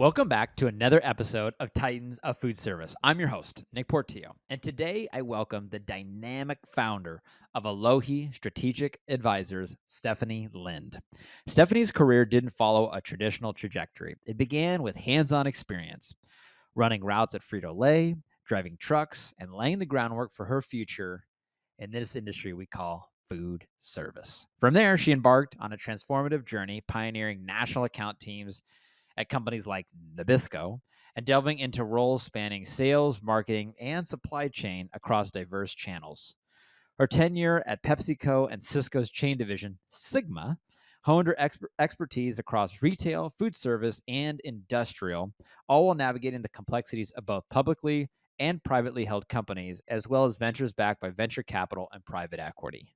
Welcome back to another episode of Titans of Food Service. I'm your host, Nick Portillo, and today I welcome the dynamic founder of Alohi Strategic Advisors, Stephanie Lind. Stephanie's career didn't follow a traditional trajectory. It began with hands-on experience, running routes at Frito-Lay, driving trucks, and laying the groundwork for her future in this industry we call food service. From there, she embarked on a transformative journey, pioneering national account teams at companies like Nabisco and delving into roles spanning sales, marketing, and supply chain across diverse channels. Her tenure at PepsiCo and Cisco's chain division, Sigma, honed her expertise across retail, food service, and industrial, all while navigating the complexities of both publicly and privately held companies, as well as ventures backed by venture capital and private equity.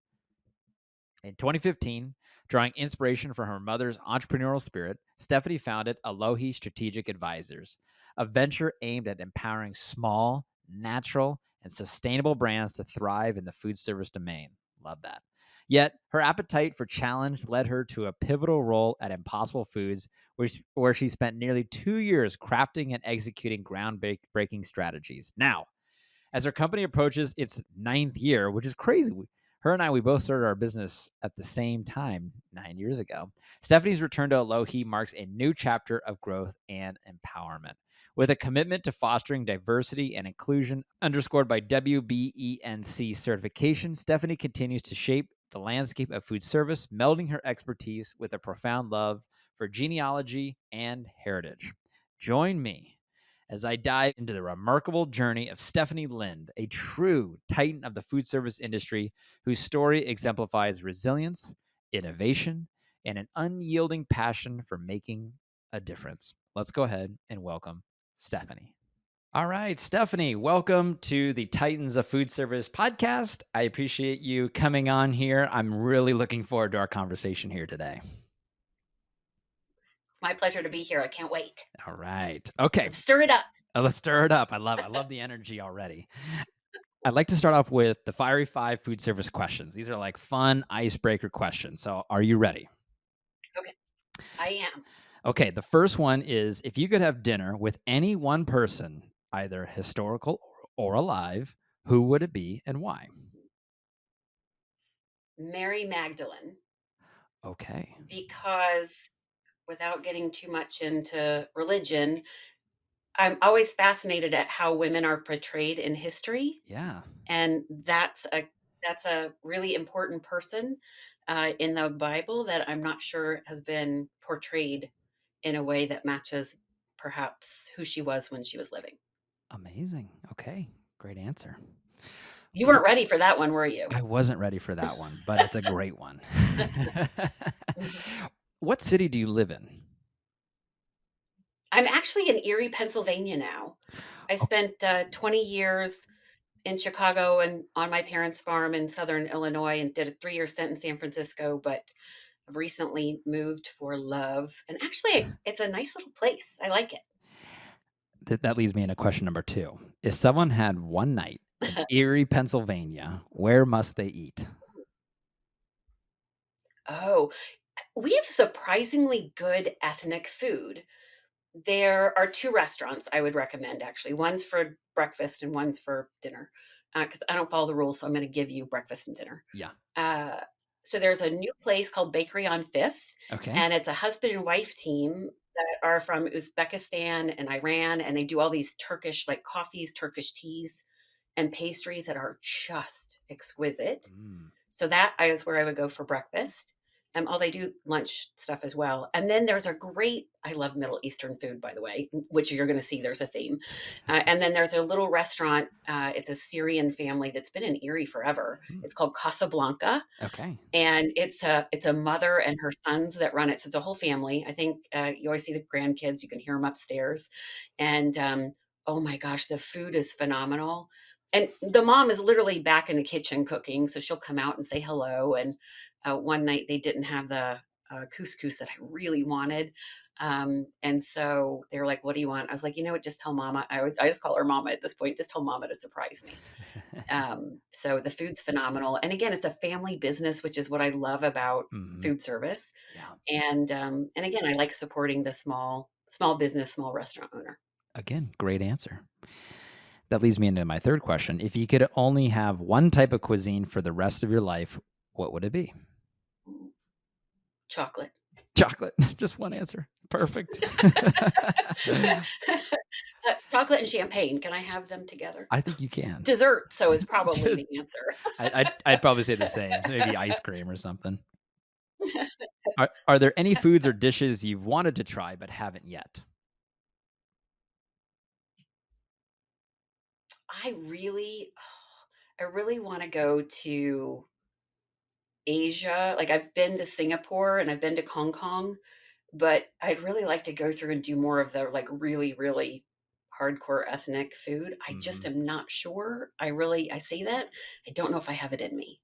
In 2015, drawing inspiration from her mother's entrepreneurial spirit, Stephanie founded Alohi Strategic Advisors, a venture aimed at empowering small, natural, and sustainable brands to thrive in the food service domain. Love that. Yet, her appetite for challenge led her to a pivotal role at Impossible Foods, where she spent nearly 2 years crafting and executing groundbreaking strategies. Now, as her company approaches its 9th year, which is crazy. Her and we both started our business at the same time 9 years ago. Stephanie's return to Alohi marks a new chapter of growth and empowerment. With a commitment to fostering diversity and inclusion underscored by WBENC certification, Stephanie continues to shape the landscape of food service, melding her expertise with a profound love for genealogy and heritage. Join me as I dive into the remarkable journey of Stephanie Lind, a true titan of the food service industry whose story exemplifies resilience, innovation, and an unyielding passion for making a difference. Let's go ahead and welcome Stephanie. All right, Stephanie, welcome to the Titans of Food Service podcast. I appreciate you coming on here. I'm really looking forward to our conversation here today. It's my pleasure to be here. I can't wait. All right. Okay. Let's stir it up. Let's stir it up. I love the energy already. I'd like to start off with the Fiery 5 food service questions. These are like fun icebreaker questions. So are you ready? Okay, I am. Okay, the first one is, if you could have dinner with any one person, either historical or alive, who would it be and why? Mary Magdalene, Okay. because without getting too much into religion, I'm always fascinated at how women are portrayed in history, Yeah. and that's a really important person in the Bible that I'm not sure has been portrayed in a way that matches perhaps who she was when she was living. Amazing. Okay. Great answer. You weren't ready for that one, were you? I wasn't ready for that one, but it's a great one. What city do you live in? I'm actually in Erie, Pennsylvania now. I Oh, spent 20 years in Chicago and on my parents' farm in Southern Illinois and did a 3-year stint in San Francisco, but I've recently moved for love. And actually, it's a nice little place. I like it. that leads me into question number 2. If someone had one night in Erie, Pennsylvania, where must they eat? Oh, we have surprisingly good ethnic food. There are 2 restaurants I would recommend, actually. One's for breakfast and one's for dinner, because I don't follow the rules, so I'm gonna give you breakfast and dinner. Yeah. Uh, so there's a new place called Bakery on 5th, Okay. and it's a husband and wife team that are from Uzbekistan and Iran, and they do all these Turkish, like, coffees, Turkish teas, and pastries that are just exquisite. Mm. So that is where I would go for breakfast. They do lunch stuff as well. And then there's a great, I love Middle Eastern food, by the way, which you're going to see there's a theme. And then there's a little restaurant. It's a Syrian family that's been in Erie forever. Mm. It's called Casablanca, Okay. and it's a mother and her sons that run it. So it's a whole family. I think you always see the grandkids. You can hear them upstairs, and oh my gosh, the food is phenomenal. And the mom is literally back in the kitchen cooking, so she'll come out and say hello. And one night they didn't have the couscous that I really wanted. And so they were like, "What do you want?" I was like, "You know what? Just tell mama." I just call her mama at this point. Just tell mama to surprise me. So the food's phenomenal. And again, it's a family business, which is what I love about Mhm. food service. Yeah. And again, I like supporting the small Small business, small restaurant owner. Again, great answer. That leads me into my third question. If you could only have one type of cuisine for the rest of your life, what would it be? Ooh, chocolate. Chocolate. Just one answer. Perfect. Chocolate and champagne, can I have them together? I think you can. Dessert, so is probably the answer. I'd probably say the same. So maybe ice cream or something. Are there any foods or dishes you've wanted to try but haven't yet? I really I really wanna go to Asia. Like, I've been to Singapore and I've been to Hong Kong, but I'd really like to go through and do more of the, like, really, really hardcore ethnic food. I just Mhm. am not sure. I say that, I don't know if I have it in me.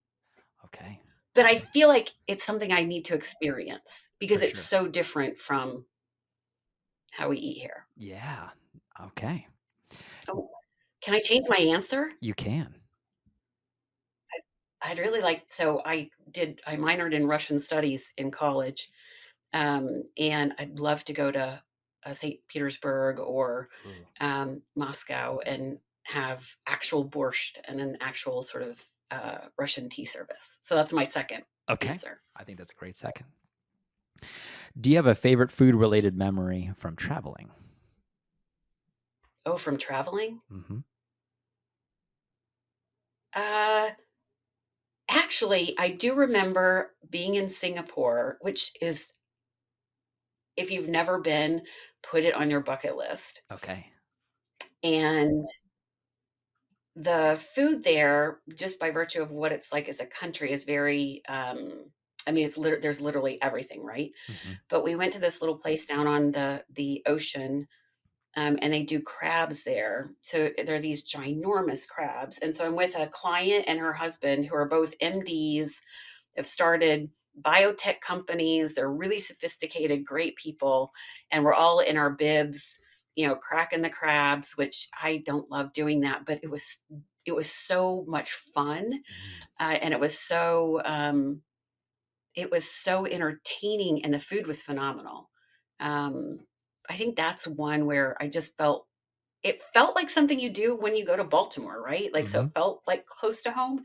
Okay. But I feel like it's something I need to experience because For it's sure. so different from how we eat here. Yeah. Okay. Oh, can I change my answer? You can. I'd really like so I minored in Russian studies in college, and I'd love to go to, St. Petersburg or, Ooh. Moscow and have actual borscht and an actual sort of, Russian tea service. So that's my second Okay. answer. I think that's a great second. Do you have a favorite food related memory from traveling? Oh, from traveling? Mhm. Uh, Actually, I do remember being in Singapore, which is if you've never been, put it on your bucket list, Okay. and the food there, just by virtue of what it's like as a country, is very, I mean, there's literally everything, right? Mhm. But we went to this little place down on the ocean, and they do crabs there. So they're these ginormous crabs, and so I'm with a client and her husband who are both MDs, have started biotech companies. They're really sophisticated, great people, and we're all in our bibs, cracking the crabs, which I don't love doing that, but it was so much fun, Mm. and it was so entertaining, and the food was phenomenal. Um, I think that's one where I just felt it felt like something you do when you go to Baltimore, right? Like, so it Mhm. felt like close to home,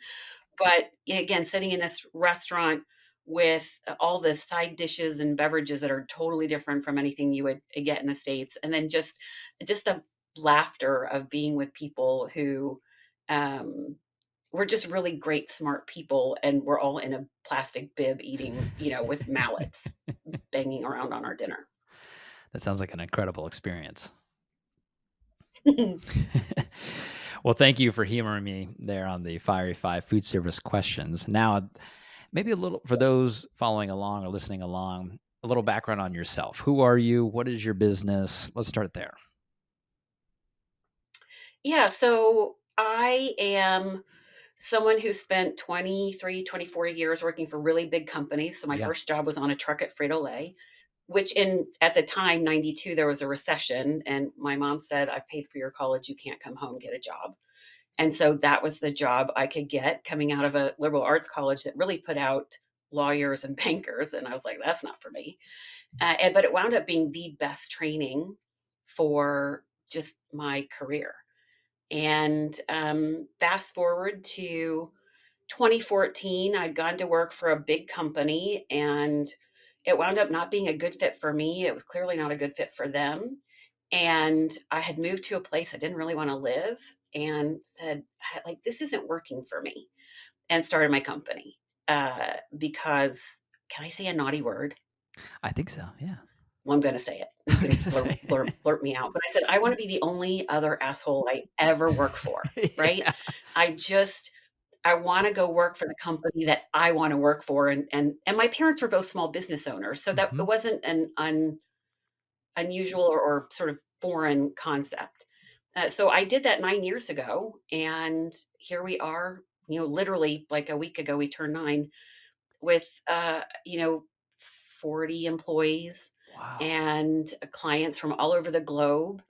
but again, sitting in this restaurant with all the side dishes and beverages that are totally different from anything you would get in the States, and then just the laughter of being with people who, um, were just really great, smart people, and we're all in a plastic bib eating, with mallets banging around on our dinner. That sounds like an incredible experience. Well, thank you for humoring me there on the Fiery Five food service questions. Now, maybe a little for those following along or listening along, a little background on yourself. Who are you? What is your business? Let's start there. Yeah, so I am someone who spent 23, 24 years working for really big companies. So my Yeah. first job was on a truck at Frito-Lay, which in at the time, 92, there was a recession. And my mom said, I've paid for your college. You can't come home, get a job. And so that was the job I could get coming out of a liberal arts college that really put out lawyers and bankers. And I was like, that's not for me. But it wound up being the best training for just my career. And fast forward to 2014, I'd gone to work for a big company and it wound up not being a good fit for me. It was clearly not a good fit for them. And I had moved to a place I didn't really want to live and said, like, this isn't working for me, and started my company because, can I say a naughty word? I think so. Yeah. Well, I'm gonna say it. You can blurt me out, but I said, "I wanna be the only other asshole I ever work for," right? Yeah. I just I wanna go work for the company that I wanna work for, and my parents were both small business owners, so that it Mhm. wasn't an unusual or sort of foreign concept. So I did that 9 years ago, and here we are, literally, like, a week ago, we turned 9, with 40 employees Wow. and clients from all over the globe,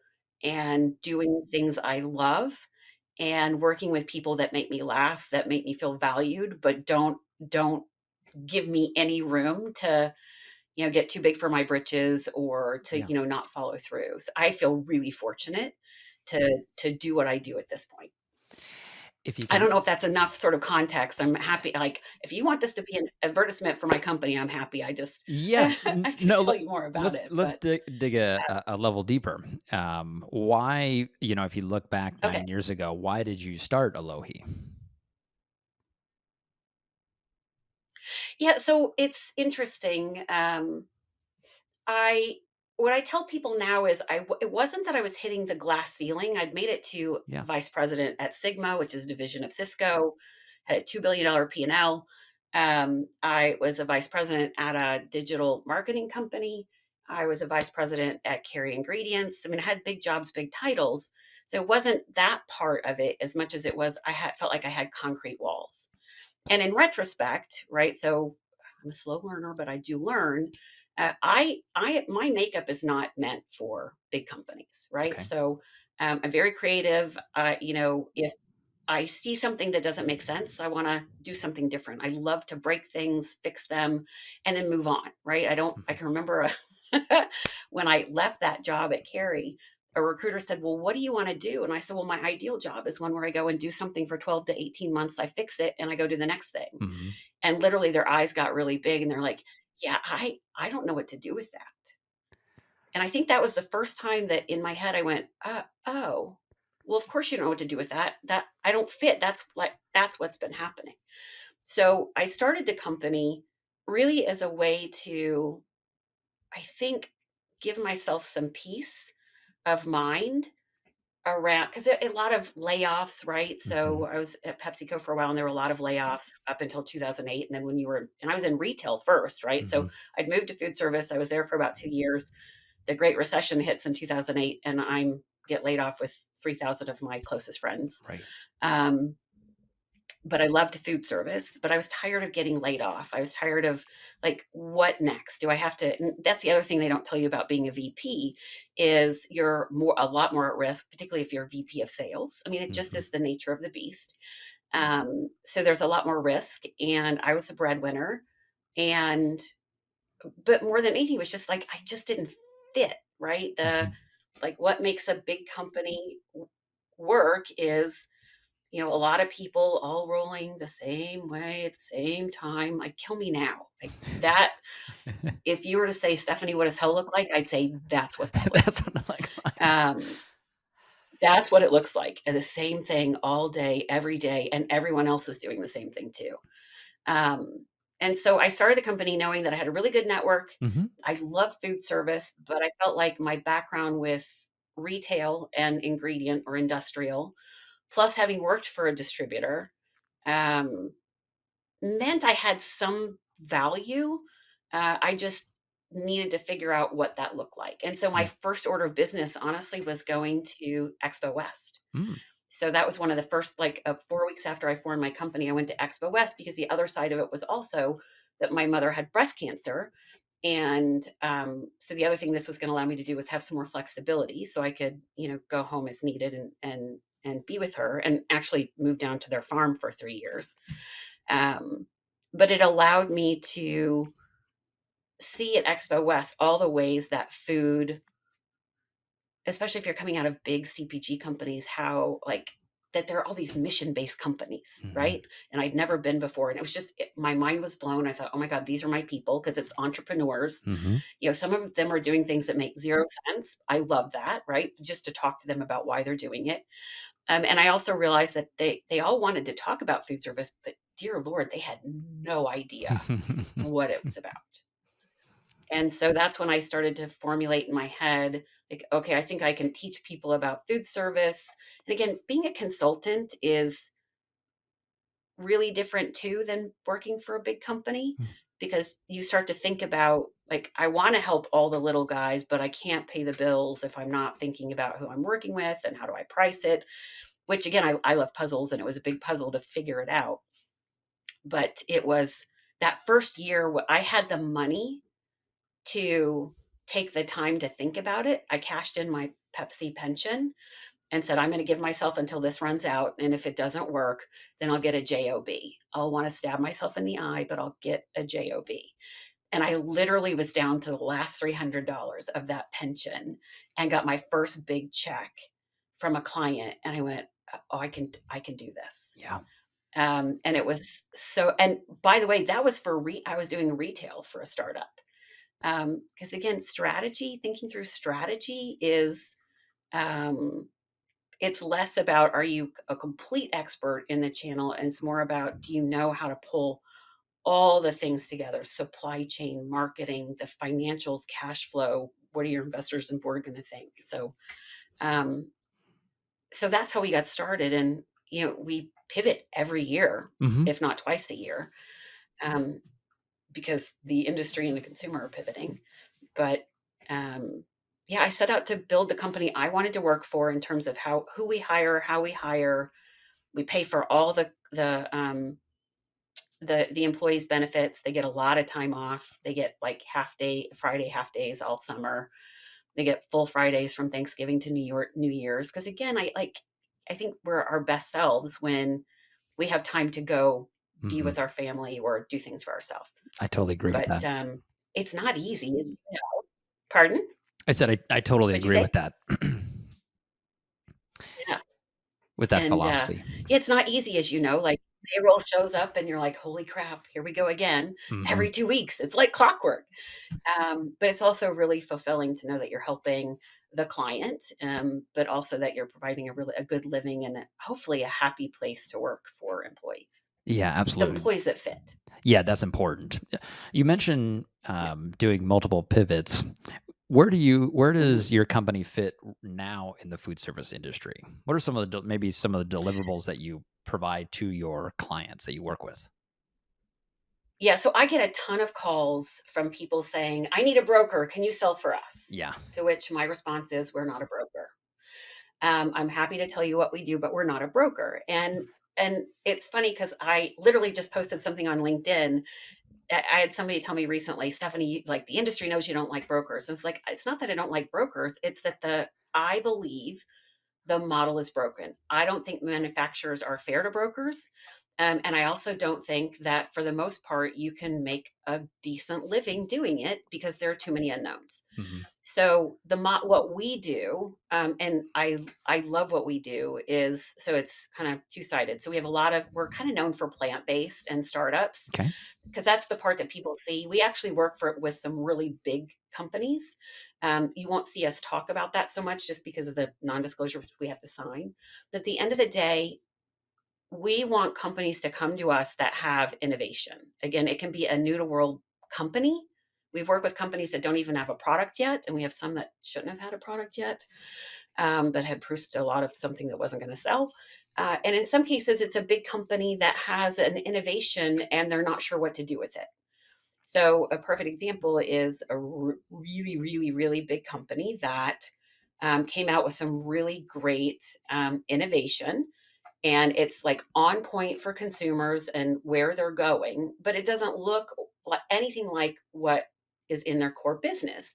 and doing things I love and working with people that make me laugh, that make me feel valued, but don't give me any room to get too big for my britches or to, Yeah. not follow through. So I feel really fortunate to do what I do at this point. If you I can, don't know if that's enough sort of context. I'm happy. Like, if you want this to be an advertisement for my company, I'm happy. I just, yeah, I could no, tell you more about it, let's but dig a level deeper. Why, if you look back okay. 9 years ago, why did you start Alohi? Yeah. So it's interesting. I what I tell people now is it wasn't that I was hitting the glass ceiling. I'd made it to Yeah. vice president at Sigma, which is a division of Cisco, had a $2 billion P&L. I was a vice president at a digital marketing company. I was a vice president at Carry Ingredients. I mean, I had big jobs, big titles. So it wasn't that part of it as much as it was felt like I had concrete walls. And in retrospect, right? So I'm a slow learner, but I do learn. My makeup is not meant for big companies, right? Okay. So I'm very creative. If I see something that doesn't make sense, I want to do something different. I love to break things, fix them, and then move on, right? I Mhm. can remember when I left that job at Carrie, a recruiter said, "Well, what do you want to do?" And I said, "Well, my ideal job is one where I go and do something for 12 to 18 months, I fix it, and I go do the next thing." Mhm. And literally their eyes got really big and they're like, "Yeah, I don't know what to do with that." And I think that was the first time that in my head I went, oh, well, of course you don't know what to do with that. That I don't fit. That's what's been happening." So I started the company really as a way to, I think, give myself some peace of mind around because a lot of layoffs, right? So Mhm. I was at PepsiCo for a while, and there were a lot of layoffs up until 2008, and then I was in retail first, right? So Mhm. I'd moved to food service. I was there for about 2 years. The Great Recession hits in 2008, and I'm get laid off with 3,000 of my closest friends. Right. Um, but I loved food service, but I was tired of getting laid off. I was tired of, like, what next? Do I have to and that's the other thing they don't tell you about being a VP is you're a lot more at risk, particularly if you're a VP of sales. I mean, it just Mhm. is the nature of the beast. So there's a lot more risk, and I was the breadwinner, and but more than anything, it was just like I just didn't fit, right? Mhm. What makes a big company work is a lot of people all rolling the same way at the same time, like, kill me now. Like, that if you were to say, "Stephanie, what does hell look like?" I'd say that's what that looks That's what it looks like. like. That's what it looks like, and the same thing all day, every day, and everyone else is doing the same thing too. Um, and so I started the company knowing that I had a really good network. Mhm. I love food service, but I felt like my background with retail and ingredient or industrial, plus having worked for a distributor, um, meant I had some value. I just needed to figure out what that looked like. And so my Yeah. first order of business, honestly, was going to Expo West. Mm. So that was one of the first, 4 weeks after I formed my company, I went to Expo West because the other side of it was also that my mother had breast cancer. And so the other thing this was going to allow me to do was have some more flexibility so I could, go home as needed and be with her and actually move down to their farm for 3 years. Um, but it allowed me to see at Expo West all the ways that food, especially if you're coming out of big CPG companies, how that there are all these mission-based companies, Mhm. right? And I'd never been before. And it was just my mind was blown. I thought, oh my God, these are my people because it's entrepreneurs. Mhm. Some of them are doing things that make zero sense. I love that, right? Just to talk to them about why they're doing it. And I also realized that they all wanted to talk about food service, but dear Lord, they had no idea what it was about. And so that's when I started to formulate in my head, like, okay, I think I can teach people about food service. And again, being a consultant is really different too than working for a big company Mm. because you start to think about, like, I want to help all the little guys, but I can't pay the bills if I'm not thinking about who I'm working with and how do I price it, which again, I love puzzles and it was a big puzzle to figure it out. But it was that first year, I had the money to take the time to think about it. I cashed in my Pepsi pension and said, I'm going to give myself until this runs out. And if it doesn't work, then I'll get a JOB. I'll want to stab myself in the eye, but I'll get a JOB. And I literally was down to the last $300 of that pension and got my first big check from a client. And I went, oh, I can do this. Yeah. And it was so, and by the way, that was for, I was doing retail for a startup. Because again, thinking through strategy is, um, it's less about are you a complete expert in the channel, and it's more about do you know how to pull all the things together: supply chain, marketing, the financials, cash flow. What are your investors and board going to think? Um, so that's how we got started, and we pivot every year, Hmm. if not twice a year, um, because the industry and the consumer are pivoting. But um, yeah, I set out to build the company I wanted to work for in terms of who we hire, how we hire. We pay for all the employees' benefits. They get a lot of time off. They get like Friday half days all summer. They get full Fridays from Thanksgiving to New Year's. Because again, I think we're our best selves when we have time to go be Hmm. with our family or do things for ourselves. I totally agree with But that. it's not easy. Pardon? I said I totally What'd you agree with say? that. Yeah. With that And philosophy. yeah, it's not easy, as you know. Like payroll shows up, and you're like, "Holy crap, here we go again." Hmm. Every 2 weeks, it's like clockwork. But it's also really fulfilling to know that you're helping the client, but also that you're providing a good living and hopefully a happy place to work for employees. Yeah, The absolutely. employees that fit. Yeah, that's important. You mentioned Yeah. doing multiple pivots. Where Mhm. does your company fit now in the food service industry? What are some of maybe some of the deliverables that you provide to your clients that you work with? Yeah, so I get a ton of calls from people saying, "I need a broker. Can you sell for us?" Yeah. To which my response is, "We're not a broker. I'm happy to tell you what we do, but we're not a broker." And it's funny because I literally just posted something on LinkedIn. I had somebody tell me recently, "Stephanie, like the industry knows you don't like brokers." And it's like, it's not that I don't like brokers. It's that I believe the model is broken. I don't think manufacturers are fair to brokers. And I also don't think that for the most part, you can make a decent living doing it because there are too many unknowns. Hmm. So what we do, and I love what we do is so it's kind of two sided. So we're kind of known for plant based and startups Okay. because that's the part that people see. We actually work with some really big companies. You won't see us talk about that so much just because of the non disclosure we have to sign. But at the end of the day, we want companies to come to us that have innovation. Again, it can be a new to world company. We've worked with companies that don't even have a product yet, and we have some that shouldn't have had a product yet, that had produced a lot of something that wasn't going to sell. And in some cases, it's a big company that has an innovation and they're not sure what to do with it. So, a perfect example is a really, really, really big company that came out with some really great innovation, and it's like on point for consumers and where they're going, but it doesn't look like anything like what is in their core business.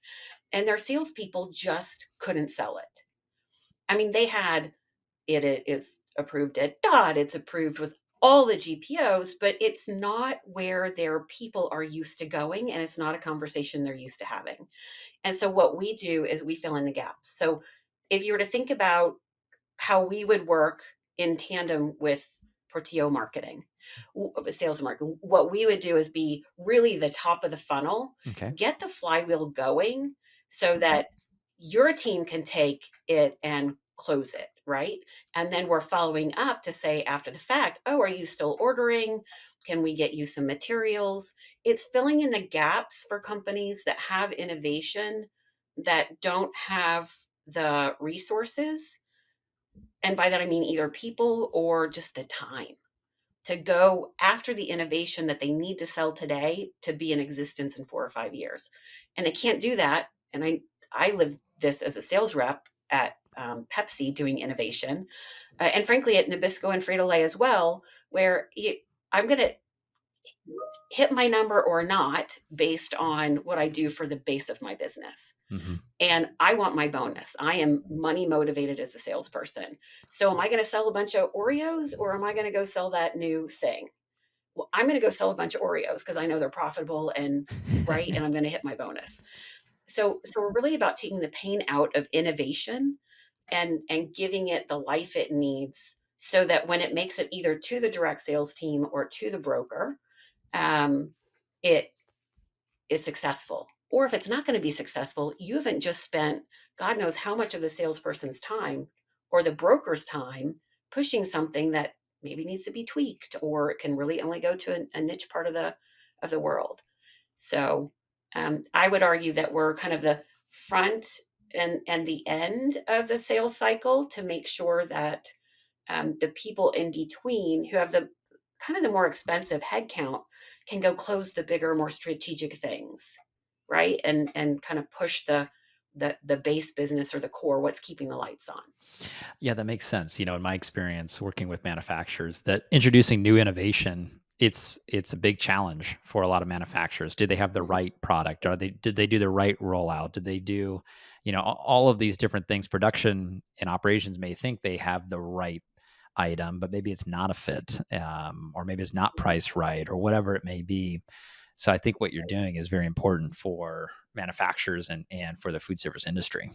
And their salespeople just couldn't sell it. I mean, it is approved at DOT, it's approved with all the GPOs, but it's not where their people are used to going, and it's not a conversation they're used to having. And so what we do is we fill in the gaps. So if you were to think about how we would work in tandem with Portillo marketing, sales and marketing. What we would do is be really the top of the funnel, Okay. get the flywheel going so that your team can take it and close it, right? And then we're following up to say after the fact, oh, are you still ordering? Can we get you some materials? It's filling in the gaps for companies that have innovation that don't have the resources, and by that I mean either people or just the time to go after the innovation that they need to sell today to be in existence in 4 or 5 years. And they can't do that. And I live this as a sales rep at Pepsi doing innovation, and frankly at Nabisco and Frito Lay as well, where I'm going to hit my number or not based on what I do for the base of my business. Hmm. And I want my bonus. I am money motivated as a salesperson. So am I going to sell a bunch of Oreos or am I going to go sell that new thing? well, I'm going to go sell a bunch of Oreos because I know they're profitable and right, and I'm going to hit my bonus. So we're really about taking the pain out of innovation and giving it the life it needs so that when it makes it either to the direct sales team or to the broker, um, it is successful. Or if it's not going to be successful, you haven't just spent God knows how much of the salesperson's time or the broker's time pushing something that maybe needs to be tweaked or it can really only go to a niche part of the world. So I would argue that we're kind of the front and the end of the sales cycle to make sure that the people in between who have the kind of the more expensive headcount can go close the bigger, more strategic things, right? And kind of push the base business or the core, what's keeping the lights on. Yeah, that makes sense. In my experience working with manufacturers, that introducing new innovation, it's a big challenge for a lot of manufacturers. Did they have the Mhm. right product? Did they do the right rollout? Did they do, all of these different things? Production and operations may think they have the right item, but maybe it's not a fit, or maybe it's not priced right, or whatever it may be. So I think what you're doing is very important for manufacturers and for the food service industry.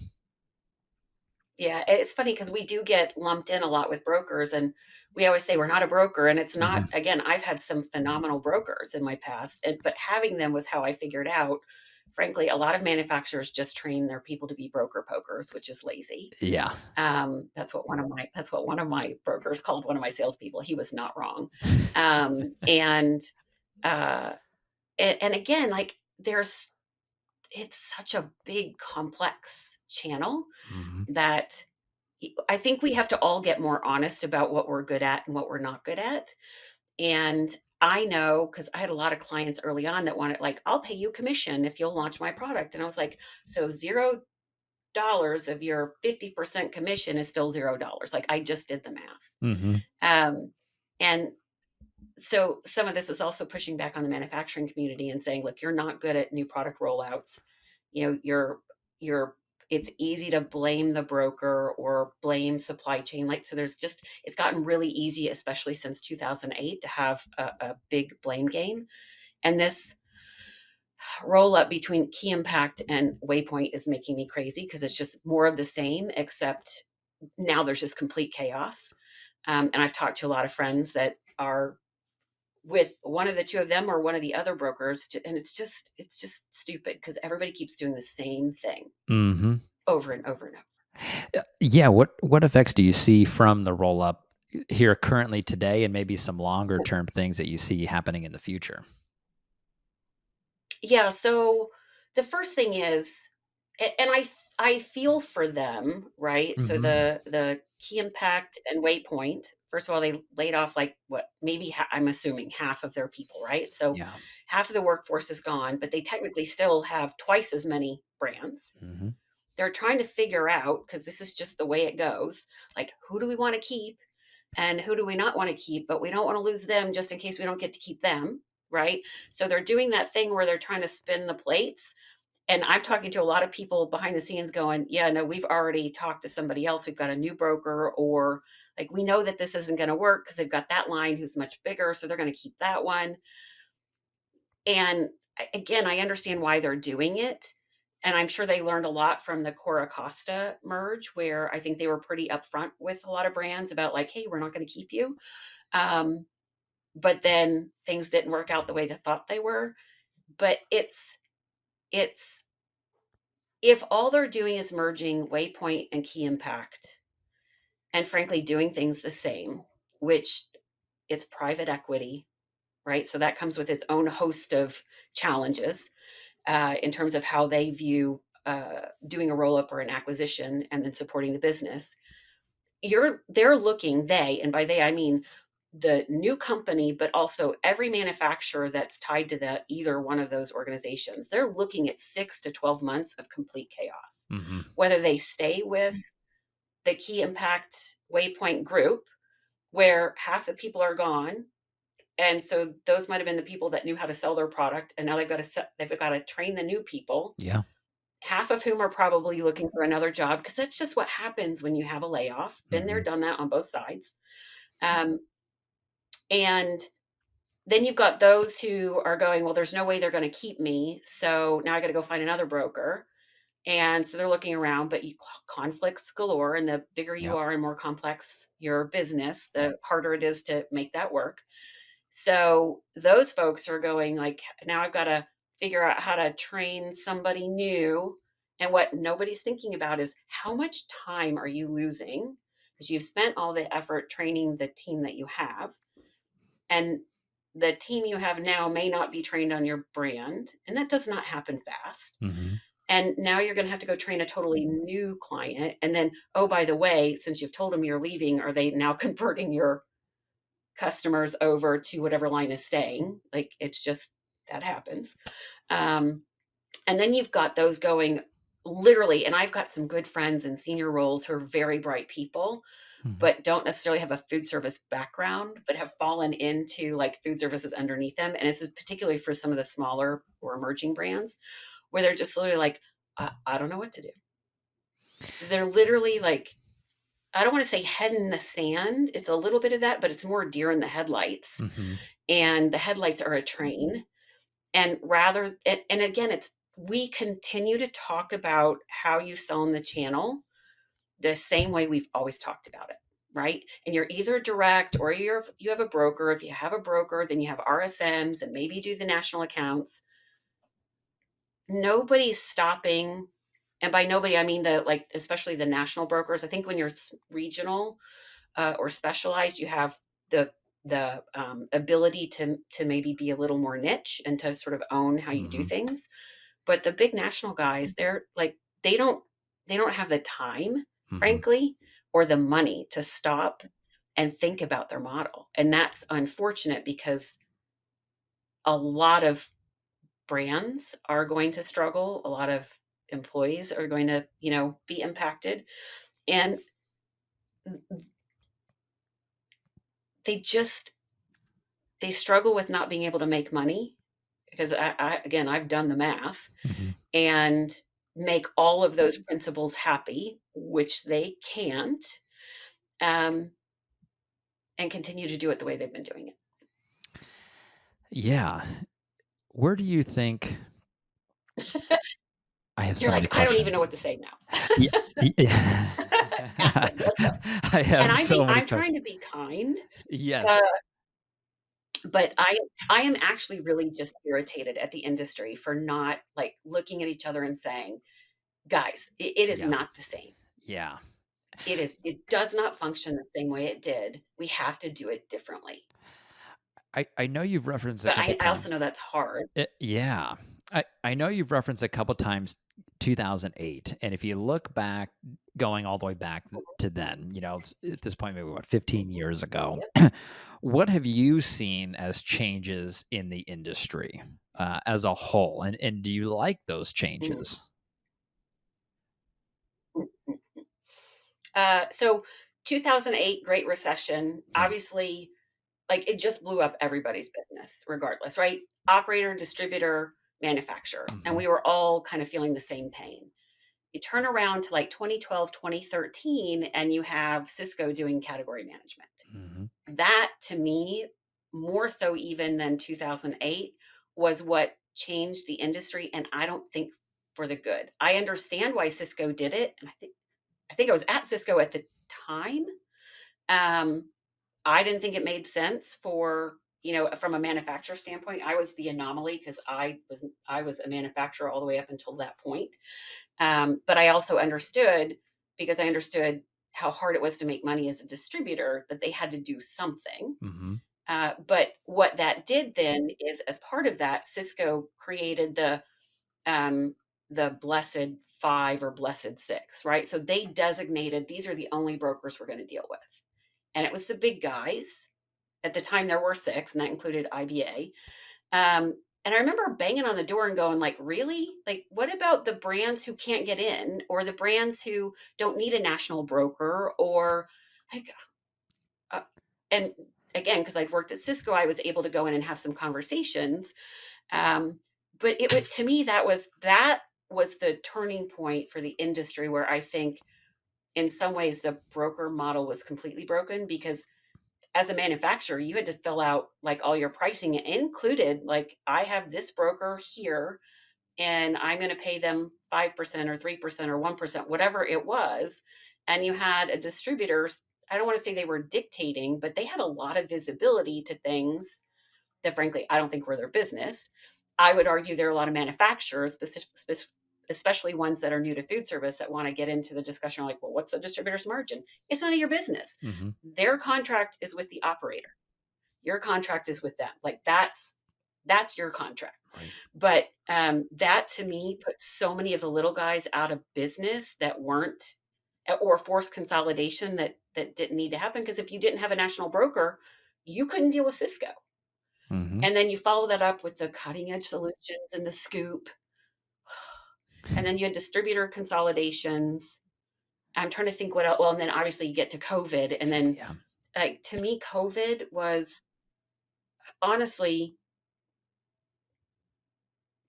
Yeah, and it's funny because we do get lumped in a lot with brokers, and we always say we're not a broker, and it's not. Hmm. Again, I've had some phenomenal brokers in my past, but having them was how I figured out. Frankly, a lot of manufacturers just train their people to be broker pokers, which is lazy. Yeah. That's what one of my brokers called one of my salespeople. He was not wrong. Um, and uh, and again, like there's it's such a big complex channel Hmm. that I think we have to all get more honest about what we're good at and what we're not good at. And I know because I had a lot of clients early on that wanted, like, I'll pay you commission if you'll launch my product. And I was like, so $0 of your 50% commission is still $0. Like, I just did the math. Hmm. Um, and so some of this is also pushing back on the manufacturing community and saying, look, you're not good at new product rollouts. You're it's easy to blame the broker or blame supply chain. Like, so it's gotten really easy, especially since 2008, to have a big blame game. And this roll up between Key Impact and Waypoint is making me crazy because it's just more of the same, except now there's just complete chaos. And I've talked to a lot of friends that are with one of the two of them or one of the other brokers, and it's just stupid because everybody keeps doing the same thing Hmm. over and over and over. Yeah. What effects do you see from the roll up here currently today, and maybe some longer term things that you see happening in the future? Yeah, so the first thing is, and I feel for them, right? So Hmm. the Key Impact and Waypoint, first of all, they laid off like what, maybe I'm assuming half of their people, right? So Yeah. half of the workforce is gone, but they technically still have twice as many brands. Hmm. They're trying to figure out, because this is just the way it goes, like, who do we want to keep and who do we not want to keep, but we don't want to lose them just in case we don't get to keep them, right? So they're doing that thing where they're trying to spin the plates. And I'm talking to a lot of people behind the scenes going, yeah, no, we've already talked to somebody else. We've got a new broker, or like, we know that this isn't going to work because they've got that line who's much bigger. So they're going to keep that one. And again, I understand why they're doing it. And I'm sure they learned a lot from the Cora Costa merge, where I think they were pretty upfront with a lot of brands about, like, hey, we're not going to keep you. Um, but then things didn't work out the way they thought they were. But it's if all they're doing is merging Waypoint and Key Impact, and frankly doing things the same, which it's private equity, right? So that comes with its own host of challenges in terms of how they view doing a roll up or an acquisition and then supporting the business. They're looking, and by they I mean the new company, but also every manufacturer that's tied to that either one of those organizations. They're looking at 6 to 12 months of complete chaos. Hmm. Whether they stay with the Key Impact Waypoint group, where half the people are gone, and so those might have been the people that knew how to sell their product, and now they've got to train the new people, Yeah. half of whom are probably looking for another job because that's just what happens when you have a layoff. Been there, Hmm. done that on both sides. Um, and Then you've got those who are going, well, there's no way they're going to keep me. So now I got to go find another broker. And so they're looking around, but conflicts galore. And the bigger you Yep. are and more complex your business, the harder it is to make that work. So those folks are going like, now I've got to figure out how to train somebody new. And what nobody's thinking about is how much time are you losing? Because you've spent all the effort training the team that you have. And the team you have now may not be trained on your brand. And that does not happen fast. Hmm. And now you're going to have to go train a totally new client. And then, oh, by the way, since you've told them you're leaving, are they now converting your customers over to whatever line is staying? Like it's just that happens. Um, and then you've got those going literally, and I've got some good friends in senior roles who are very bright people, Hmm. but don't necessarily have a food service background, but have fallen into like food services underneath them. And it's particularly for some of the smaller or emerging brands where they're just literally like, I don't know what to do. So they're literally like, I don't want to say head in the sand. It's a little bit of that, but it's more deer in the headlights. Hmm. And the headlights are a train. And and again, we continue to talk about how you sell in the channel the same way we've always talked about it, right? And you're either direct or you have a broker. If you have a broker, then you have RSMs and maybe you do the national accounts. Nobody's stopping, and by nobody I mean the like especially the national brokers. I think when you're regional or specialized, you have the ability to maybe be a little more niche and to sort of own how you do Hmm. things. But the big national guys, they're like they don't have the time, Hmm. frankly, or the money to stop and think about their model. And that's unfortunate because a lot of brands are going to struggle, a lot of employees are going to, be impacted. And they just they struggle with not being able to make money because again, I've done the math Hmm. and make all of those principals happy, which they can't, um, and continue to do it the way they've been doing it. Yeah. Where do you think I have You're so many like, I don't even know questions. what to say now. Yeah. Ask me. Let's go. I And have so many I'm questions. trying to be kind, uh, Yes. but I am actually really just irritated at the industry for not like looking at each other and saying, guys, it is Yeah. not the same. Yeah. It does not function the same way it did. We have to do it differently. I know you've referenced a But couple I also times. know that's hard. Yeah. I know you've referenced a couple times 2008, and if you look back, going all the way back to then, at this point, maybe what, 15 years ago, Yep. what have you seen as changes in the industry as a whole, and do you like those Mm, changes? mm, mm. So 2008, Great Recession, Yeah. obviously, like it just blew up everybody's business, regardless, right? Operator, distributor, manufacturer. And Hmm. we were all kind of feeling the same pain. You turn around to like 2012, 2013, and you have Cisco doing category management. Hmm. That to me, more so even than 2008, was what changed the industry. And I don't think for the good. I understand why Cisco did it. And I think I was at Cisco at the time. Um, I didn't think it made sense for, from a manufacturer standpoint. I was the anomaly because I was a manufacturer all the way up until that point. But I also understood because I understood how hard it was to make money as a distributor that they had to do something. Hmm. But what that did then is, as part of that, Cisco created um, the blessed five or blessed six, right? So they designated these are the only brokers we're going to deal with, and it was the big guys. At the time, there were six, and that included IBA. And I remember banging on the door and going, like, really? Like, what about the brands who can't get in, or the brands who don't need a national broker, or like, uh, and again, because I'd worked at Cisco, I was able to go in and have some conversations. Um, but it would to me that was the turning point for the industry where I think in some ways the broker model was completely broken because as a manufacturer, you had to fill out like all your pricing included, like I have this broker here and I'm going to pay them 5% or 3% or 1%, whatever it was. And you had a distributor, I don't want to say they were dictating, but they had a lot of visibility to things that frankly, I don't think were their business. I would argue there are a lot of manufacturers, especially ones that are new to food service, that want to get into the discussion like, well, what's the distributor's margin? It's none of your business. Mm-hmm. Their contract is with the operator. Your contract is with them. Like that's your contract. Right. But that to me puts so many of the little guys out of business that weren't, or forced consolidation that didn't need to happen. Because if you didn't have a national broker, you couldn't deal with Cisco. Mm-hmm. And then you follow that up with the cutting edge solutions and the scoop. And then you had distributor consolidations. I'm trying to think what else. Well, and then obviously you get to COVID. And then like to me, COVID was honestly,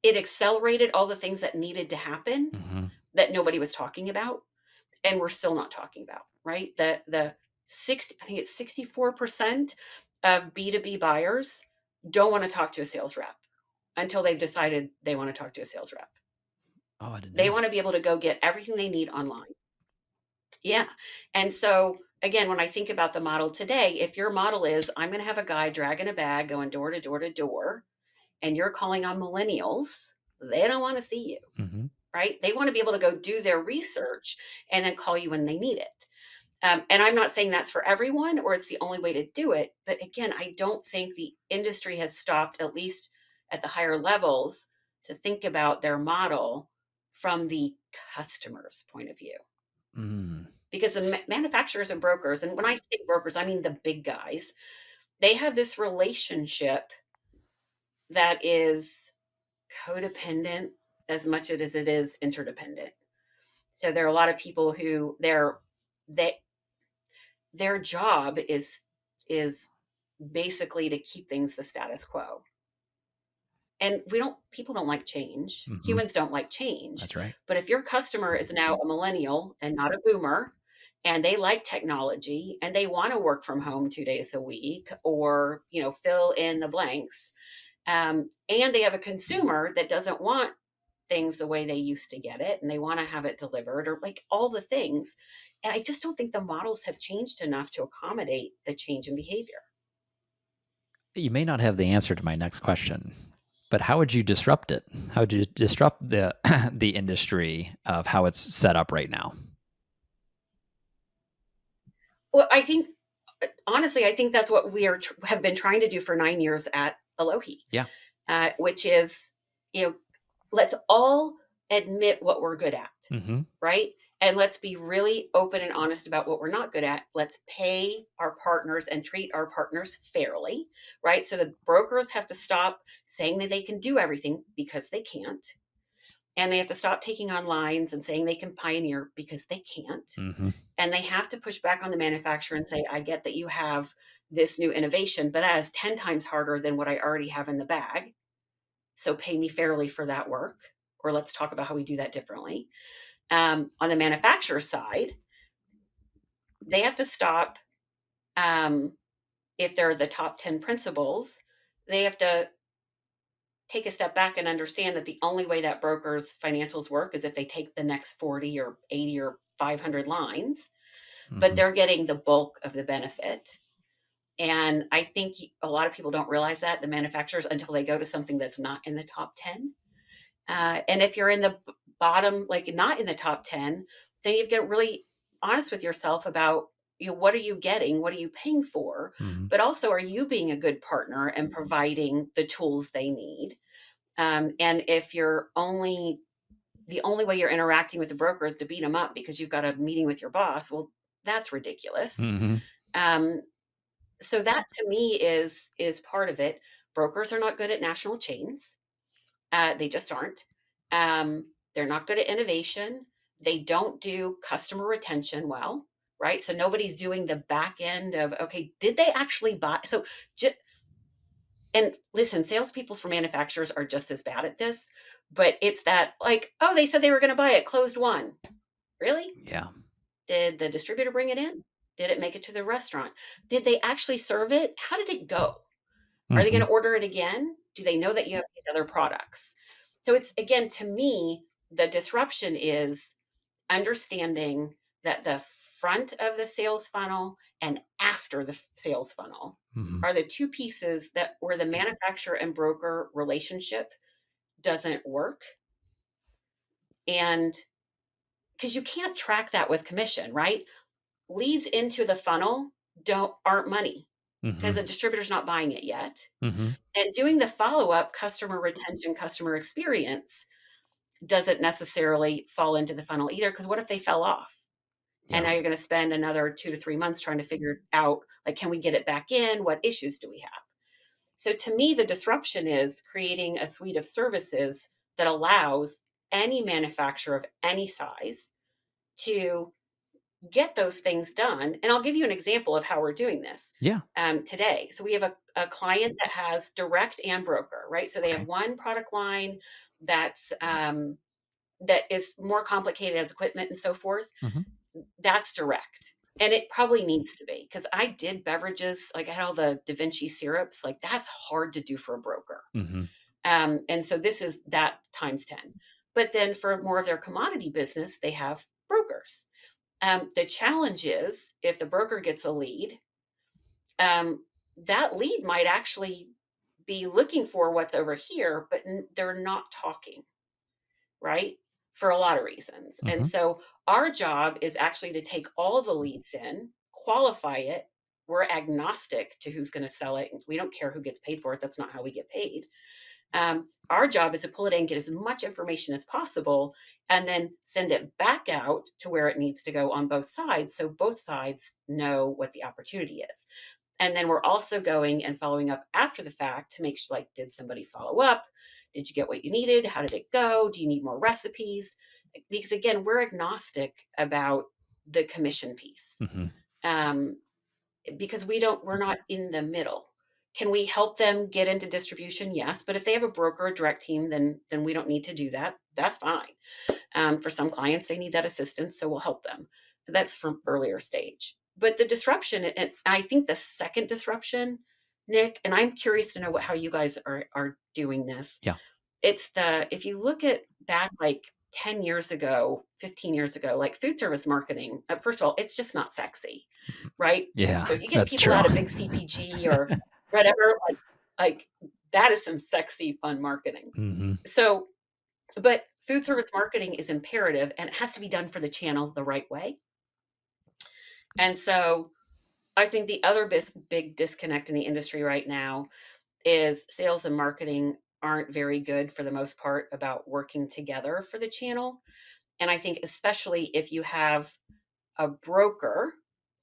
it accelerated all the things that needed to happen Mm-hmm. that nobody was talking about. And we're still not talking about, right? The 60, I think it's 64% of B2B buyers don't want to talk to a sales rep until they've decided they want to talk to a sales rep. Oh, I didn't They know. want to be able to go get everything they need online. Yeah. And so again, when I think about the model today, if your model is I'm going to have a guy dragging a bag going door to door to door, and you're calling on millennials, they don't want to see you, Mm-hmm. right? They want to be able to go do their research and then call you when they need it. And I'm not saying that's for everyone or it's the only way to do it. But again, I don't think the industry has stopped, at least at the higher levels, to think about their model from the customer's point of view. Mm. Because the manufacturers and brokers, and when I say brokers, I mean the big guys, they have this relationship that is codependent as much as it is interdependent. So there are a lot of people who their job is basically to keep things the status quo. And people don't like change. Mm-hmm. Humans don't like change. That's right. But if your customer is now a millennial and not a boomer, and they like technology and they want to work from home 2 days a week or, fill in the blanks, and they have a consumer that doesn't want things the way they used to get it and they want to have it delivered or like all the things. And I just don't think the models have changed enough to accommodate the change in behavior. You may not have the answer to my next question, but how would you disrupt it? How would you disrupt the the industry of how it's set up right now? Well, I think honestly, I think that's what we have been trying to do for 9 years at Alohi. Yeah. Which is, let's all admit what we're good at, Mm-hmm. right? And let's be really open and honest about what we're not good at. Let's pay our partners and treat our partners fairly, right? So the brokers have to stop saying that they can do everything because they can't. And they have to stop taking on lines and saying they can pioneer because they can't. Mm-hmm. And they have to push back on the manufacturer and say, I get that you have this new innovation, but that is 10 times harder than what I already have in the bag. So pay me fairly for that work, or let's talk about how we do that differently. On the manufacturer side, they have to stop. If they're the top 10 principals, they have to take a step back and understand that the only way that brokers' financials work is if they take the next 40 or 80 or 500 lines, but Mm-hmm. they're getting the bulk of the benefit. And I think a lot of people don't realize that, the manufacturers, until they go to something that's not in the top 10. And if you're in the bottom, like not in the top 10, then you get really honest with yourself about, what are you getting? What are you paying for? Mm-hmm. But also, are you being a good partner and providing the tools they need? And if the only way you're interacting with the broker is to beat them up because you've got a meeting with your boss, well, that's ridiculous. Mm-hmm. Um, so that to me is part of it. Brokers are not good at national chains. They just aren't. They're not good at innovation. They don't do customer retention well, right? So nobody's doing the back end of, okay, did they actually buy? So, and listen, salespeople for manufacturers are just as bad at this, but it's that like, oh, they said they were going to buy it, closed one. Really? Yeah. Did the distributor bring it in? Did it make it to the restaurant? Did they actually serve it? How did it go? Are they Hmm. gonna order it again? Do they know that you have these other products? So it's again, to me, the disruption is understanding that the front of the sales funnel and after the sales funnel Hmm. are the two pieces that where the manufacturer and broker relationship doesn't work. And because you can't track that with commission, right? Leads into the funnel aren't money because Hmm. the distributor's not buying it yet. Hmm. And doing the follow-up customer retention, customer experience doesn't necessarily fall into the funnel either. Because what if they fell off? And Yeah. now you're gonna spend another 2 to 3 months trying to figure out, like, can we get it back in? What issues do we have? So to me, the disruption is creating a suite of services that allows any manufacturer of any size to get those things done. And I'll give you an example of how we're doing this Yeah. today. So we have a client that has direct and broker, right? So they have Okay. one product line that's that is more complicated as equipment and so forth. Hmm. That's direct. And it probably needs to be because I did beverages, like I had all the Da Vinci syrups, like that's hard to do for a broker. Hmm. And so this is that times 10. But then for more of their commodity business, they have brokers. The challenge is if the broker gets a lead, um, that lead might actually be looking for what's over here, but they're not talking, right? For a lot of reasons. And Hmm. so our job is actually to take all the leads in, qualify it. We're agnostic to who's going to sell it. We don't care who gets paid for it. That's not how we get paid. Our job is to pull it in, get as much information as possible, and then send it back out to where it needs to go on both sides. So both sides know what the opportunity is. And then we're also going and following up after the fact to make sure, like, did somebody follow up? Did you get what you needed? How did it go? Do you need more recipes? Because again, we're agnostic about the commission piece. Hmm. Um, because we're not in the middle. Can we help them get into distribution? Yes, but if they have a broker or direct team, then we don't need to do that. That's fine. For some clients, they need that assistance, so we'll help them. That's from earlier stage. But the disruption, and I think the second disruption, Nick, and I'm curious to know how you guys are doing this. Yeah. It's the if you look at back like 10 years ago, 15 years ago, like food service marketing, first of all, it's just not sexy, Mhm. right? Yeah, So if you get that's people true. out of big CPG or whatever, like that is some sexy, fun marketing. Hmm. So, but food service marketing is imperative and it has to be done for the channel the right way. And so I think the other big disconnect in the industry right now is sales and marketing aren't very good for the most part about working together for the channel. And I think especially if you have a broker,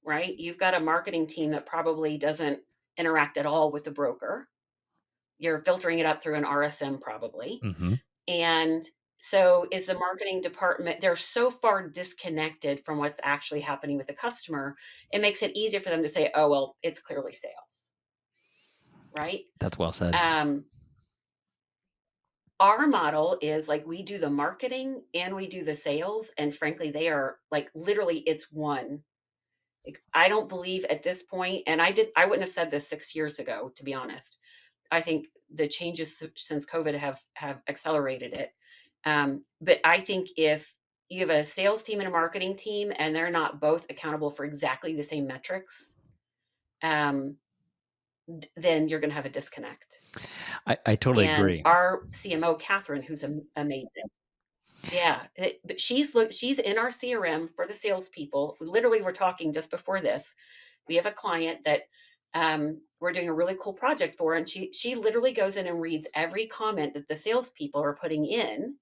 right? You've got a marketing team that probably doesn't interact at all with the broker. You're filtering it up through an RSM probably. Hmm. And so is the marketing department, they're so far disconnected from what's actually happening with the customer, it makes it easier for them to say, oh, well, it's clearly sales, right? That's well said. Um, our model is like we do the marketing and we do the sales. And frankly, they are like literally it's one. Like, I don't believe at this point, and I wouldn't have said this 6 years ago, to be honest. I think the changes since COVID have accelerated it. But I think if you have a sales team and a marketing team, and they're not both accountable for exactly the same metrics, um, then you're going to have a disconnect. I totally And agree. our CMO, Catherine, who's amazing, yeah, but she's in our CRM for the salespeople. Literally, we're talking just before this. We have a client that we're doing a really cool project for, and she literally goes in and reads every comment that the salespeople are putting in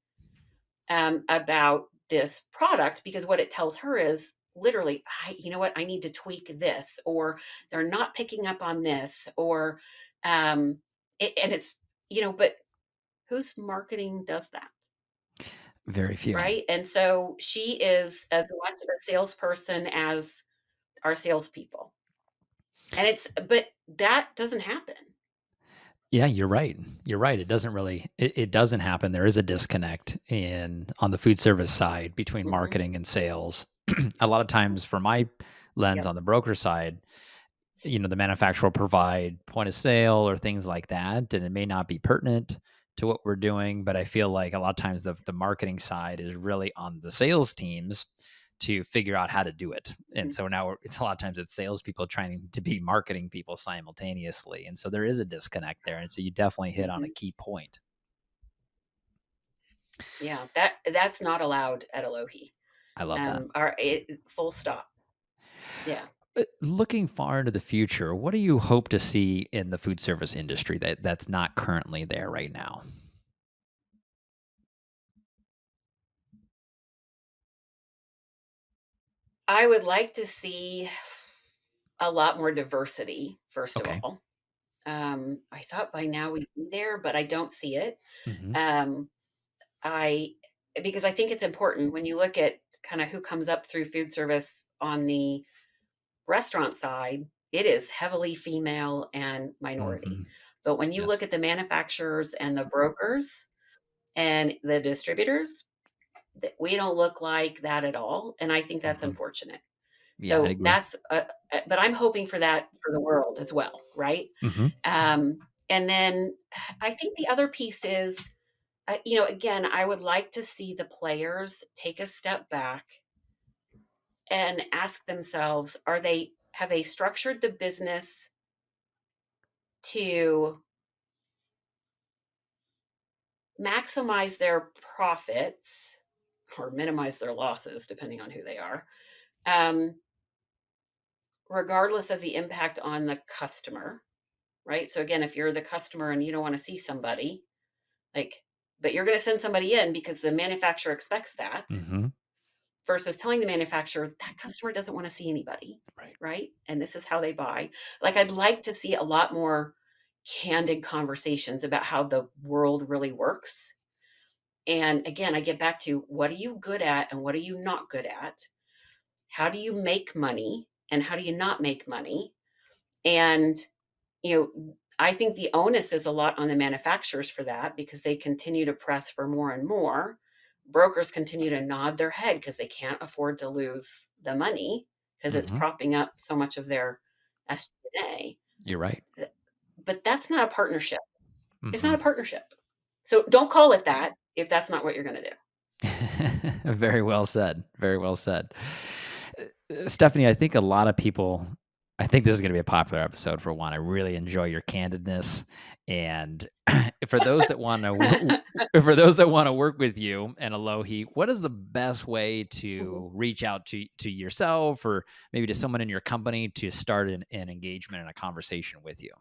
about this product because what it tells her is literally, you know what, I need to tweak this, or they're not picking up on this, or and it's but whose marketing does that? Very few. Right? And so she is as much of a salesperson as our salespeople. And but that doesn't happen. Yeah, you're right. You're right. It doesn't happen. There is a disconnect on the food service side between Mhm. marketing and sales. A lot of times for my lens Yep. on the broker side, the manufacturer will provide point of sale or things like that, and it may not be pertinent to what we're doing, but I feel like a lot of times the marketing side is really on the sales teams to figure out how to do it. And Mhm. so now it's a lot of times it's salespeople trying to be marketing people simultaneously. And so there is a disconnect there. And so you definitely hit on a Mhm. key point. Yeah, that's not allowed at Alohi. I love that. Full stop. Yeah. Looking far into the future, what do you hope to see in the food service industry that's not currently there right now? I would like to see a lot more diversity, first of Okay. all. I thought by now we'd be there, but I don't see it. Hmm. Um, I because I think it's important when you look at kind of who comes up through food service on the restaurant side, it is heavily female and minority. Hmm. But when you Yes. look at the manufacturers and the brokers and the distributors, we don't look like that at all. And I think that's Hmm. unfortunate. Yeah, I So agree. but I'm hoping for that for the world as well, right? Hmm. And then I think the other piece is, again, I would like to see the players take a step back and ask themselves, have they structured the business to maximize their profits or minimize their losses, depending on who they are, um, regardless of the impact on the customer, right? So again, if you're the customer and you don't want to see somebody, like, but you're going to send somebody in because the manufacturer expects that, Hmm. versus telling the manufacturer that customer doesn't want to see anybody, Right. right? And this is how they buy. Like, I'd like to see a lot more candid conversations about how the world really works. And again, I get back to, what are you good at and what are you not good at? How do you make money and how do you not make money? And, I think the onus is a lot on the manufacturers for that because they continue to press for more and more. Brokers continue to nod their head because they can't afford to lose the money because it's Hmm. propping up so much of their SG&A. You're right. But that's not a partnership. It's not Hmm. a partnership. So don't call it that if that's not what you're going to do. Very well said. Very well said. Stephanie, I think a lot of people, I think this is going to be a popular episode for one. I really enjoy your candidness, and for those that want to, for those that want to work with you and Alohi, what is the best way Mhm. to reach out to yourself or maybe to someone in your company to start an engagement and a conversation with you?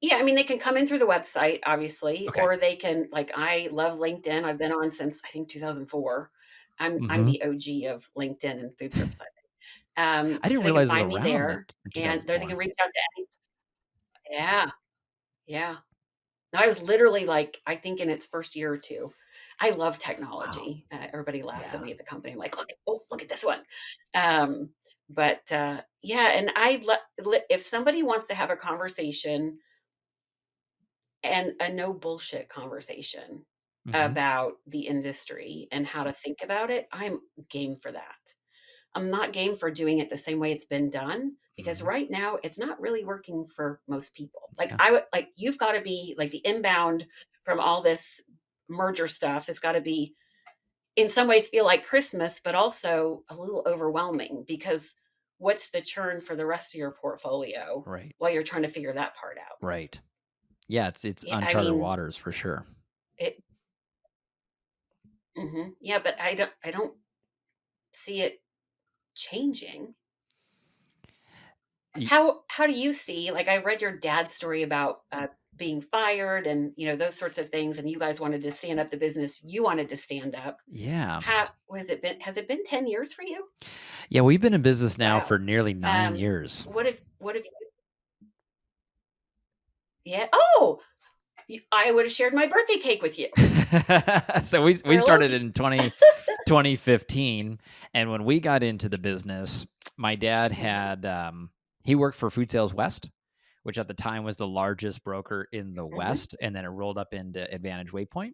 Yeah, I mean, they can come in through the website, obviously, Okay. or they can, like, I love LinkedIn. I've been on since I think 2004. I'm Hmm. the OG of LinkedIn and food service, I think. I didn't So they can realize it was find me around there, in and they 2004. can reach out to any. Yeah, yeah. I was literally like, I think in its first year or 2. I love Wow. technology. Everybody laughs at Yeah. me at the company. I'm like, look at this one." Um, yeah, and if somebody wants to have a conversation, and a no bullshit conversation Hmm. about the industry and how to think about it, I'm game for that. I'm not game for doing it the same way it's been done because Hmm. right now it's not really working for most people. Like, Yeah. you've got to be like, the inbound from all this merger stuff has got to be, in some ways, feel like Christmas, but also a little overwhelming because what's the churn for the rest of your portfolio Right. while you're trying to figure that part out? Right. Yeah, it's Yeah, I uncharted mean, waters for sure. it yeah, but I don't see it changing. Y How do you see, like, I read your dad's story about, being fired and, those sorts of things, and you guys wanted to stand up the business, you wanted to stand up. Yeah. How what has it been 10 years for you? Yeah, we've been in business now for Wow. nearly 9 years. What have you yeah, oh, I would have shared my birthday cake with you So we for started Alohi. in 2015, and when we got into the business, my dad Mhm, had, he worked for Food Sales West, which at the time was the largest broker in the mhm, West, and then it rolled up into Advantage Waypoint.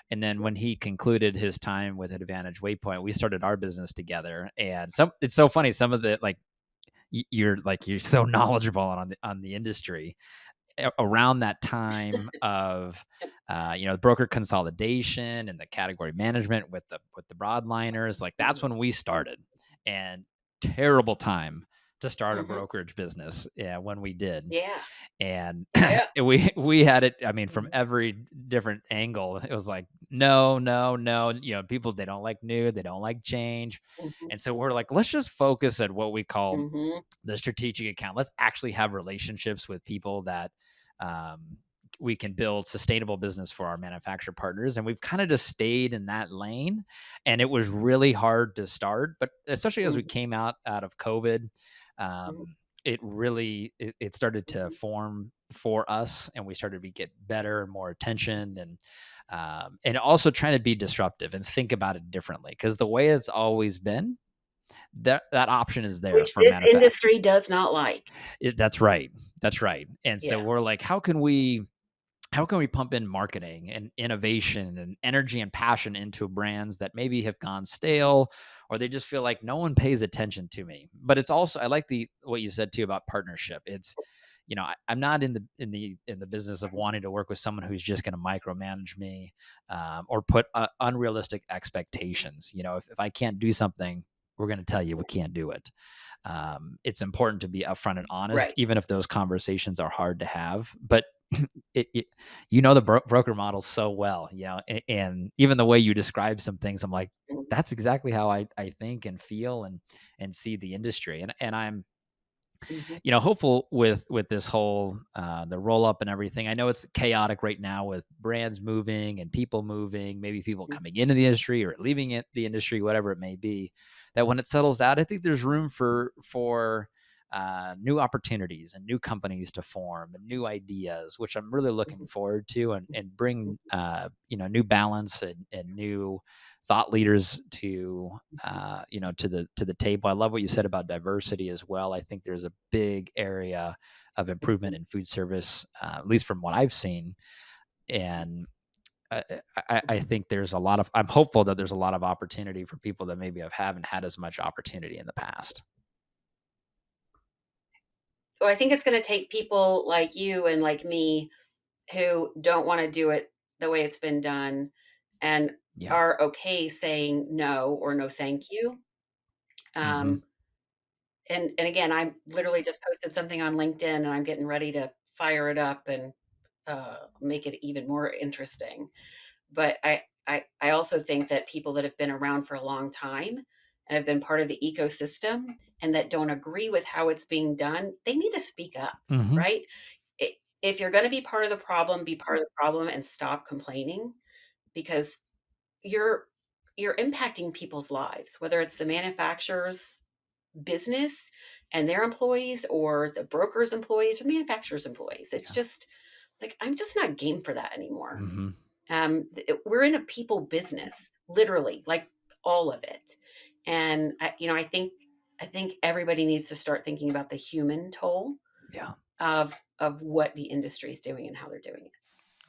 And then when he concluded his time with Advantage Waypoint, we started our business together. And it's so funny. Some of the you're so knowledgeable on the industry around that time of broker consolidation and the category management with the broadliners. Like that's Mhm. when we started, and terrible time to start a Mhm. brokerage business. Yeah, when we did, Yeah. and Yeah. we had it. I mean, from Mhm. every different angle, it was like no, no, no. People, they don't like new, they don't like change, Mhm. and so we're like, let's just focus at what we call Mhm. the strategic account. Let's actually have relationships with people that um, we can build sustainable business for our manufacturer partners. And we've kind of just stayed in that lane. And it was really hard to start, but especially as we Mhm. came out of COVID, Mhm. it started to Mhm. form for us, and we started to get better and more attention, and also trying to be disruptive and think about it differently, because the way it's always been, that option is there Which for this manufacturers. industry does not like. That's right. That's right. And so Yeah. we're like, how can we pump in marketing and innovation and energy and passion into brands that maybe have gone stale, or they just feel like no one pays attention to me? But it's also, I like the what you said too about partnership. It's, I'm not in the business of wanting to work with someone who's just going to micromanage me, or put unrealistic expectations. If I can't do something, we're going to tell you we can't do it. It's important to be upfront and honest, Right. even if those conversations are hard to have. But it the broker model so well, and even the way you describe some things, I'm like, Mhm. that's exactly how I think and feel and see the industry. And I'm Mhm. hopeful with this whole the roll up and everything. I know it's chaotic right now with brands moving and people moving, maybe people Mhm. coming into the industry or leaving the industry, whatever it may be. That when it settles out, I think there's room for new opportunities and new companies to form and new ideas, which I'm really looking Mhm. forward to, and bring Mhm. new balance and new thought leaders to Mhm. to the table. I love what you said about diversity as well. I think there's a big area of improvement Mhm. in food service, at least from what I've seen. And I, I Mhm. think I'm hopeful that there's a lot of opportunity for people that maybe haven't had as much opportunity in the past. So I think it's gonna take people like you and like me who don't wanna do it the way it's been done and Yeah. are okay saying no or no thank you. Hmm. Um, and again, I literally just posted something on LinkedIn and I'm getting ready to fire it up and make it even more interesting. But I also think that people that have been around for a long time and have been part of the ecosystem and that don't agree with how it's being done, they need to speak up, Hmm. right? If you're going to be part of the problem, be part of the problem and stop complaining because you're you're impacting people's lives, whether it's the manufacturer's business and their employees or the broker's employees or manufacturer's employees. It's Yeah. just like I'm just not game for that anymore. Hmm. We're in a people business, literally, like all of it. And I think everybody needs to start thinking about the human toll Yeah. of what the industry is doing and how they're doing it.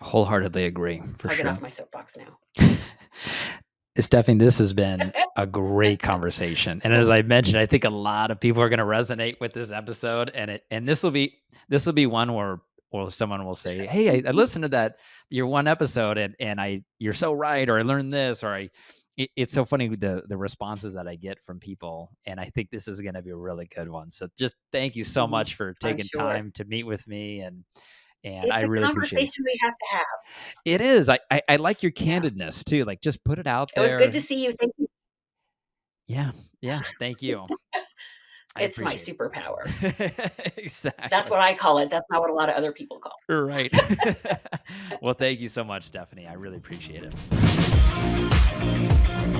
Wholeheartedly agree, for I'll get sure. off my soapbox now. Stephanie, this has been a great conversation. And as I mentioned, I think a lot of people are going to resonate with this episode. And this will be one where someone will say, "Hey, I listened to that your one episode, and you're so right," or "I learned this," or It's so funny the responses that I get from people, and I think this is going to be a really good one. So just thank you so Mhm. much for I'm taking sure. time to meet with me, and I It's a really appreciate it. conversation we have to have. It is. I like your Yeah. candidness too. Like, just put it out It was good there. to see you. Thank you. Yeah, yeah, thank you. I It's my appreciate superpower. it. That's Exactly. what I call it. That's not what a lot of other people call Right. Well, thank you so much, Stephanie. I really appreciate it. it.